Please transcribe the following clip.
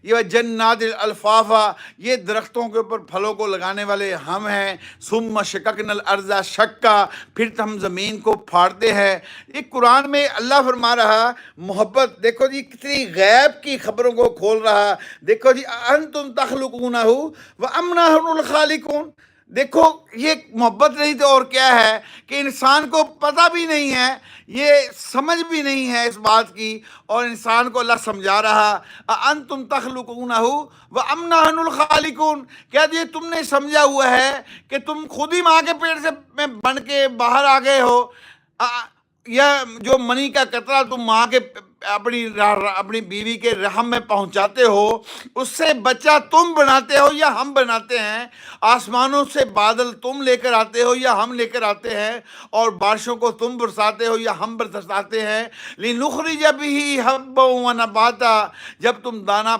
ये जन्नातिल अल्फाफा, ये दरख्तों के ऊपर फलों को लगाने वाले हम हैं। सुम्मा शक़क़नल अर्ज़ा शक्का, फिर हम ज़मीन को फाड़ते हैं। ये कुरान में अल्लाह फरमा रहा, मोहब्बत देखो जी कितनी गैब की खबरों को खोल रहा। देखो जी, अंतुम तख्लुक़ूनहु व अम नहनुल खालिकून। देखो ये मोहब्बत नहीं तो और क्या है कि इंसान को पता भी नहीं है, ये समझ भी नहीं है इस बात की, और इंसान को अल्लाह समझा रहा, अंतुम तख्लुक़ूनहु व अम नहनुल खालिकून। क्या ये तुमने समझा हुआ है कि तुम खुद ही माँ के पेट से में बन के बाहर आ गए हो? या जो मनी का कतरा तुम माँ के अपनी बीवी के रहम में पहुंचाते हो, उससे बच्चा तुम बनाते हो या हम बनाते हैं? आसमानों से बादल तुम लेकर आते हो या हम लेकर आते हैं? और बारिशों को तुम बरसाते हो या हम बरसाते हैं? लिनुखरिज बिही हब्बन व नबाता, जब तुम दाना